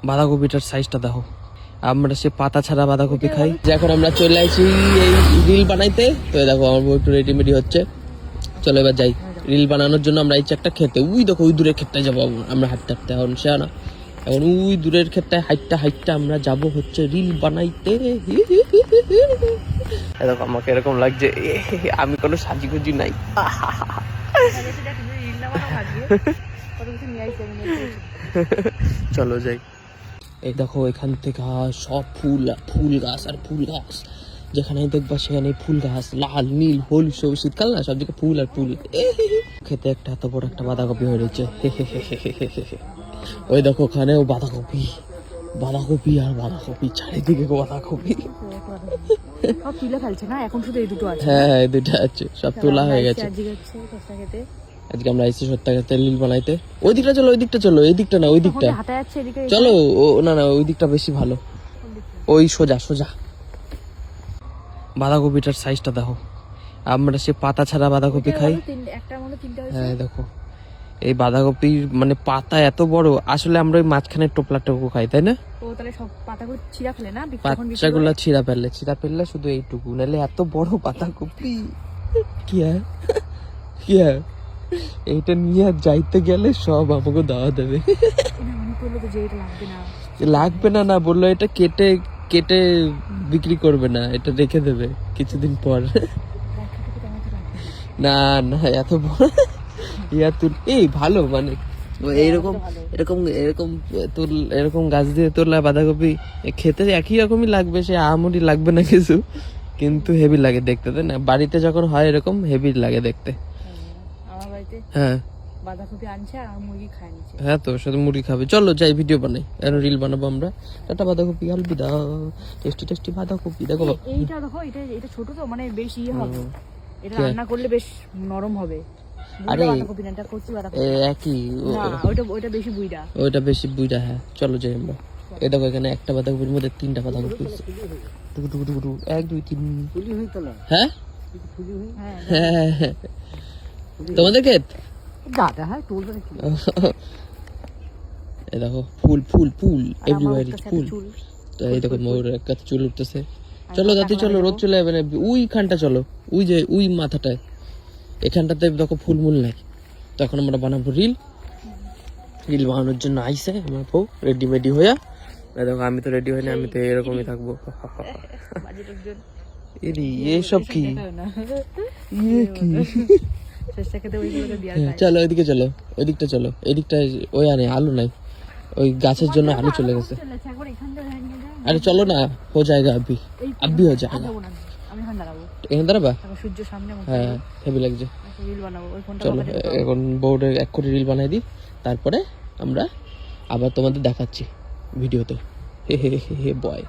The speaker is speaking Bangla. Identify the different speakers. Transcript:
Speaker 1: বাঁধাকপিটার সাইজটা দেখো। আমরা সে পাতা ছাড়া বাঁধাকপি খাই। এখন আমরা চলে আসি এই রিল বানাইতে। তো দেখো আমার বউ একটু রেডিমেডি হচ্ছে। চলো এবার যাই রিল বানানোর জন্য। আমরা ইচ্ছা একটা খেতে ওই দেখো ওই দূরের ক্ষেতটায় যাবো আমরা হাঁটতে হাঁটতে। এখন সে না এখন ওই দূরের ক্ষেতটায় হাইটটা আমরা যাব হচ্ছে রিল বানাইতে। দেখো আমাকে এরকম লাগছে, আমি কোনো সাজিগুজি নাই। চলো যাই। এই দেখো এখান থেকে সব ফুল গাছ আর ফুল গাছ, যেখানে দেখবা সেখানে ফুল গাছ, লাল নীল হলুদ সবুজ। শীতকাল না, সব জায়গায় ফুল আর ফুল। খেতে একটা এত বড় একটা বাঁধাকপি হয়ে রয়েছে। ওই দেখো ওখানেও বাঁধাকপি আর বাঁধাকপি, চারিদিকে বাঁধাকপি।
Speaker 2: সব তুলে ফেলছে না এখন, শুধু এই দুটো আছে।
Speaker 1: হ্যাঁ এই দুটো আছে, সব তোলা হয়ে গেছে। আজকে আমরা এসেছি সত্তা খেতে রিল বানাইতে। ওই দিকটা চলো, ওই দিকটা চলো, এই দিকটা না ওই দিকটা চলো। না ওই দিকটা বেশি ভালো, ওই সোজা সোজা। বাঁধাকপিটার সাইজটা দেখো। আমরা সে পাতা ছাড়া বাঁধাকপি খাই। হ্যাঁ দেখো এই বাঁধাকপির মানে পাতা এত বড়। আসলে আমরা ওই মাঝখানের টোপলাটুকু খাই, তাই না? পাতাগুলো ছিঁড়া ফেললে শুধু এইটুকু, নাহলে এত বড় বাঁধাকপি কি এইটা নিয়ে যাইতে গেলে সব আমাকে দাওয়া দেবে। লাগবে না না বললো, এটা কেটে বিক্রি করবে না, এটা রেখে দেবে কিছুদিন পর। না না এত বড় এই ভালো মানে এরকম গাছ দিয়ে তোলা বাঁধাকপি খেতে একই রকমই লাগবে, সে আমুরি লাগবে না কিছু, কিন্তু হেভি লাগে দেখতে, তাই না? বাড়িতে যখন হয় এরকম হেভি লাগে দেখতে। হ্যাঁ
Speaker 2: বাঁধাকপি আনছে আর মুরগি খায় নিচ্ছে।
Speaker 1: হ্যাঁ তো শুধু মুরগি খাবে। চলো যাই ভিডিও বানাই, এখন রিল বানাবো আমরা। টাটা বাঁধাকপি, আলবিদা। টেস্টি বাঁধাকপি দেখো।
Speaker 2: এইটা দেখো, এটা ছোট তো মানে বেশ হবে, এটা রান্না করলে বেশ নরম হবে।
Speaker 1: আরে
Speaker 2: বাঁধাকপি না, এটা কচি বাঁধাকপি
Speaker 1: একই।
Speaker 2: ওইটা বেশি বুইড়া,
Speaker 1: ওইটা বেশি বুইড়া। হ্যাঁ চলো যাই আমরা। এই দেখো এখানে একটা বাঁধাকপির মধ্যে 3টা বাঁধাকপি। 1 2 3। হ্যাঁ হ্যাঁ তোমাদের ক্ষেত
Speaker 2: দাদা? হ্যাঁ তুলবে নাকি?
Speaker 1: এই দেখো ফুল এভরিওয়্যার ইজ ফুল। তো এই দেখো ময়ূরের একটা চুল উঠতেছে। চলো দাদি চলো, রোদ চলে যাবে না। ওইখানটা চলো, ওই যে ওই মাথাটায়, এখানটাতে দেখো ফুলমুল নাই। তখন আমরা বানাবো রিল বানানোর জন্য আইসে আমার বউ রেডিমেডি হইয়া। দেখো আমি তো রেডি হইনি, আমি তো এরকমই থাকবো। এসব কি চলো ওইদিকে চলো, ওইদিকটা চলো। এদিকটা ওই আনে আলু নাই, ওই গাছের জন্য আলু চলে গেছে। আরে চলো না, হো জায়গা আব্বি হো জায়গা। এখানে দাঁড়াবা? হ্যাঁ হেভি লাগছে। চলো এখন বোর্ডে 1 কোটি রিল বানাই দিই, তারপরে আমরা আবার তোমাদের দেখাচ্ছি ভিডিওতে। হে বয়।